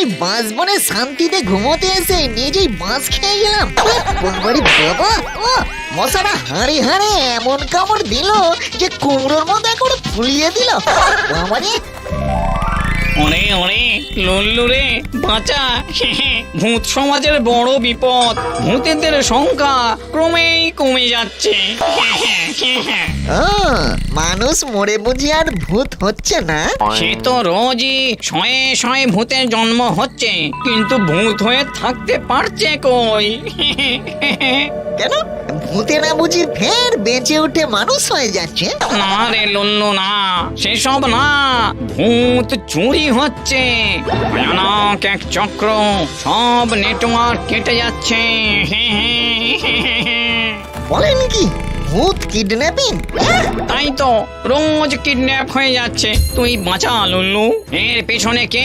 ওই বাঁশ বনে শান্তিতে ঘুমোতে এসে নিজেই বাঁশ খেয়ে গেলাম। বাবারে বাবা, ও মশারা হাড়ে হাড়ে এমন কামড় দিল যে কুমড়োর মতো একবার ফুলিয়ে দিল। বাবারে ওরে ওরে লল্লু রে বাঁচা। ভূত সমাজের বড় বিপদ। ভূতেদের সংখ্যা ক্রমেই কমে যাচ্ছে। ও মানুষ মরে বুঝি আর ভূত হচ্ছে না? সে তো রোজই শয়ে শয়ে ভূতের জন্ম হচ্ছে, কিন্তু ভূত হয়ে থাকতে পারছে কই? কেন ভূতেরা বুঝি ফের বেঁচে উঠে মানুষ হয়ে যাচ্ছে? না রে লল্লু না, সেসব না। ভূত চুরি হচ্ছে। ভয়ানক এক চক্র, সব নেটওয়ার্ক কেটে যাচ্ছে। বলেন কি ভূত কিডন্যাপিং? তাই তো রোজ কিডন্যাপ হয়ে যাচ্ছে। তুই বাঁচা লল্লু, এর পেছনে কে